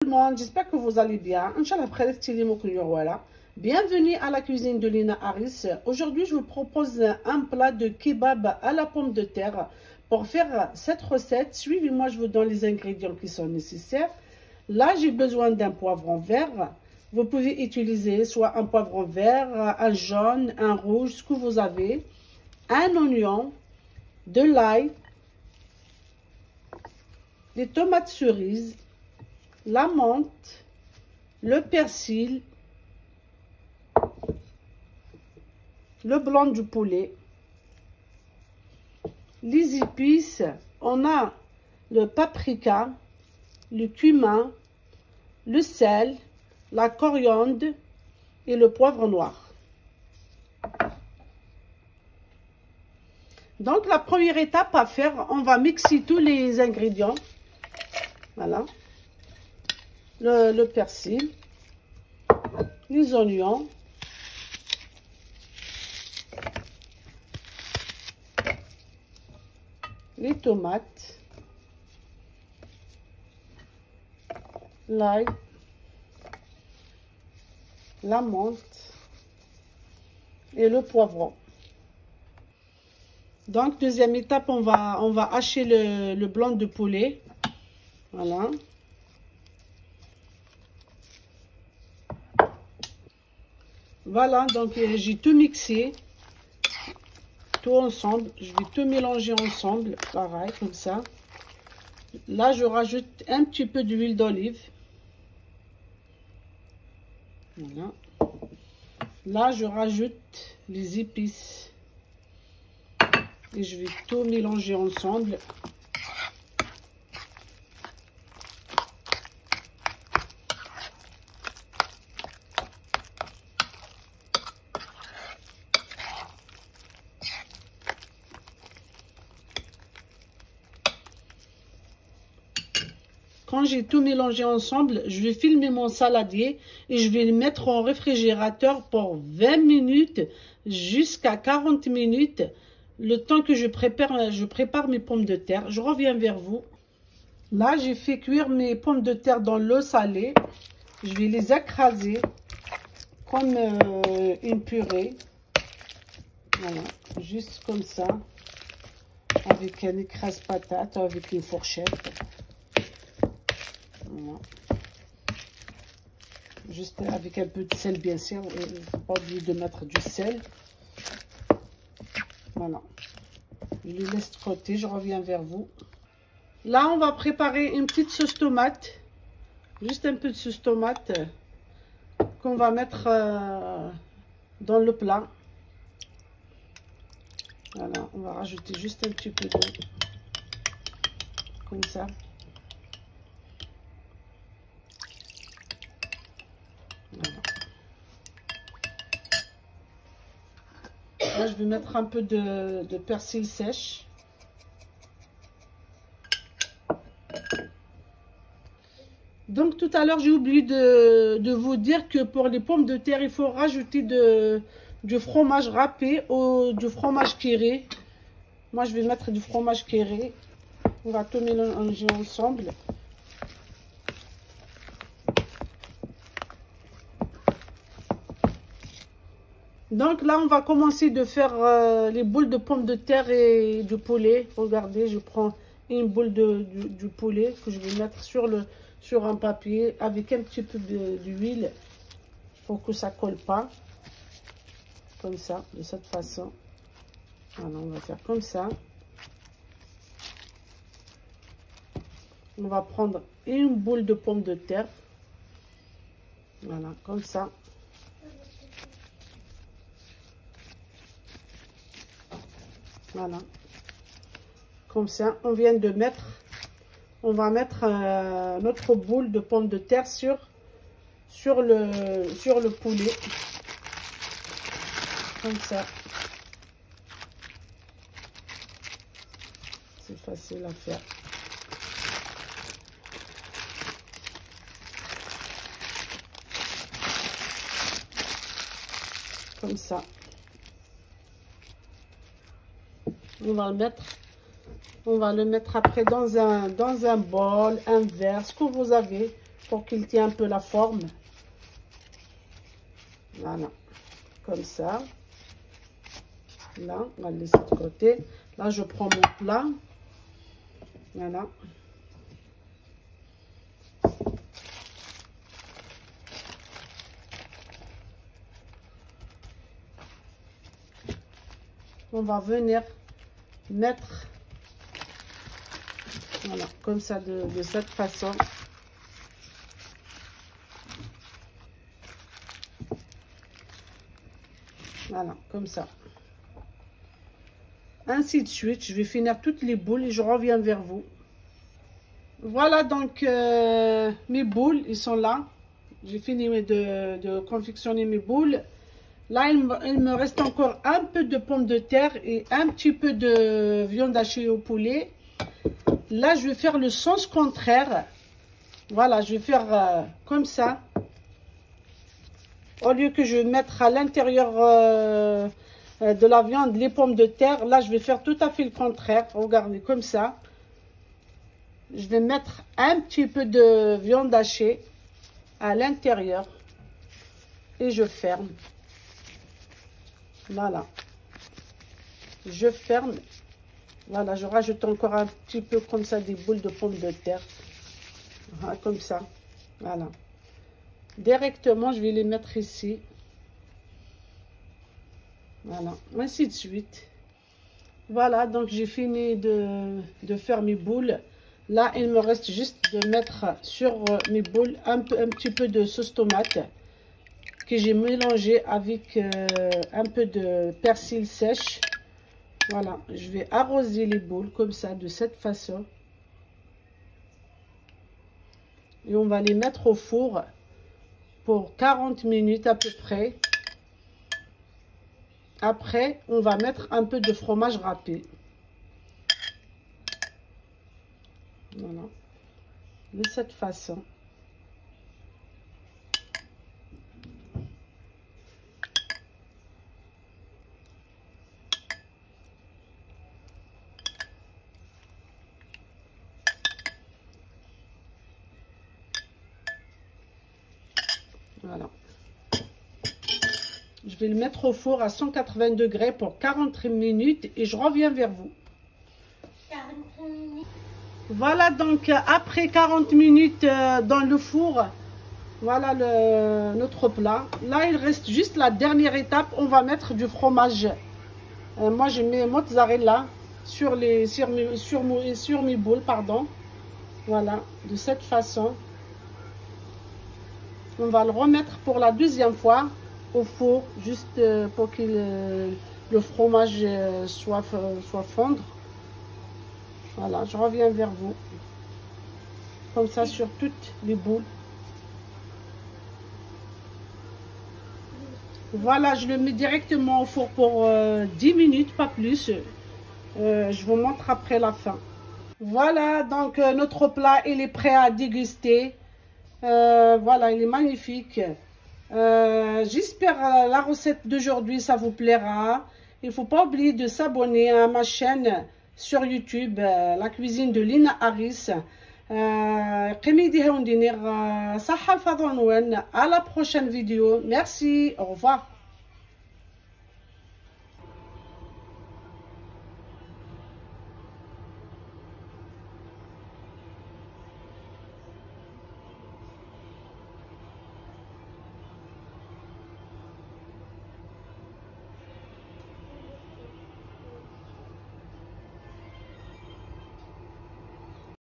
Tout le monde, j'espère que vous allez bien. Inch'Allah, voilà. Bienvenue à la cuisine de Lina Harris. Aujourd'hui, je vous propose un plat de kebab à la pomme de terre. Pour faire cette recette, suivez-moi, je vous donne les ingrédients qui sont nécessaires. Là, j'ai besoin d'un poivron vert. Vous pouvez utiliser soit un poivron vert, un jaune, un rouge, ce que vous avez. Un oignon, de l'ail, des tomates cerises, la menthe, le persil, le blanc du poulet, les épices. On a le paprika, le cumin, le sel, la coriandre et le poivre noir. Donc la première étape à faire, on va mixer tous les ingrédients. Voilà. Le persil, les oignons, les tomates, l'ail, la menthe et le poivron. Donc deuxième étape, on va hacher le blanc de poulet. Voilà. Voilà, donc j'ai tout mixé, tout ensemble. Je vais tout mélanger ensemble, pareil, comme ça. Là, je rajoute un petit peu d'huile d'olive. Voilà. Là, je rajoute les épices. Et je vais tout mélanger ensemble. Quand j'ai tout mélangé ensemble, je vais filmer mon saladier et je vais le mettre au réfrigérateur pour 20 minutes jusqu'à 40 minutes. Le temps que je prépare mes pommes de terre. Je reviens vers vous. Là, j'ai fait cuire mes pommes de terre dans l'eau salée. Je vais les écraser comme une purée. Voilà, juste comme ça. Avec un écrase-patate, avec une fourchette. Voilà. Juste avec un peu de sel, bien sûr. Il ne faut pas oublier de mettre du sel. Voilà. Je les laisse de côté. Je reviens vers vous. Là, on va préparer une petite sauce tomate. Juste un peu de sauce tomate qu'on va mettre dans le plat. Voilà. On va rajouter juste un petit peu d'eau. Comme ça. Voilà. Là, je vais mettre un peu de persil sèche. Donc, tout à l'heure, j'ai oublié de vous dire que pour les pommes de terre, il faut rajouter du fromage râpé ou du fromage Kéré. Moi, je vais mettre du fromage Kéré. On va tout mélanger ensemble. Donc là, on va commencer de faire les boules de pommes de terre et du poulet. Regardez, je prends une boule du poulet que je vais mettre sur un papier avec un petit peu d'huile pour que ça ne colle pas. Comme ça, de cette façon. Voilà, on va faire comme ça. On va prendre une boule de pommes de terre. Voilà, comme ça. Voilà, comme ça, on vient de mettre, on va mettre notre boule de pommes de terre sur le poulet, comme ça. C'est facile à faire. Comme ça. On va le mettre après dans un bol, un verre, ce que vous avez. pour qu'il tienne un peu la forme. Voilà, comme ça. Là, on va le laisser de côté. Là, je prends mon plat. Voilà. On va venir mettre, voilà, comme ça, de cette façon. Voilà, comme ça. Ainsi de suite, je vais finir toutes les boules et je reviens vers vous. Voilà donc mes boules, ils sont là. J'ai fini de confectionner mes boules. Là, il me reste encore un peu de pommes de terre et un petit peu de viande hachée au poulet. Là, je vais faire le sens contraire. Voilà, je vais faire comme ça. Au lieu que je vais mettre à l'intérieur de la viande les pommes de terre, là, je vais faire tout à fait le contraire. Regardez, comme ça. Je vais mettre un petit peu de viande hachée à l'intérieur et je ferme. Voilà, je ferme. Voilà, je rajoute encore un petit peu comme ça des boules de pommes de terre. Voilà, comme ça. Voilà. Directement, je vais les mettre ici. Voilà, ainsi de suite. Voilà, donc j'ai fini de faire mes boules. Là, il me reste juste de mettre sur mes boules un petit peu de sauce tomate que j'ai mélangé avec un peu de persil sèche. Voilà, je vais arroser les boules comme ça, de cette façon. Et on va les mettre au four pour 40 minutes à peu près. Après, on va mettre un peu de fromage râpé. Voilà, de cette façon. Voilà. Je vais le mettre au four à 180 degrés pour 40 minutes et je reviens vers vous. 40 minutes. Voilà, donc après 40 minutes dans le four, voilà notre plat. Là, il reste juste la dernière étape. On va mettre du fromage. Moi, je mets mozzarella sur mes boules, pardon. Voilà, de cette façon. On va le remettre pour la deuxième fois au four, juste pour que le fromage soit fondre. Voilà, je reviens vers vous. Comme ça, sur toutes les boules. Voilà, je le mets directement au four pour 10 minutes, pas plus. Je vous montre après la fin. Voilà, donc notre plat, il est prêt à déguster. Voilà, il est magnifique. J'espère la recette d'aujourd'hui, ça vous plaira. Il ne faut pas oublier de s'abonner à ma chaîne sur YouTube, la cuisine de Lina Harris. À la prochaine vidéo. Merci, au revoir.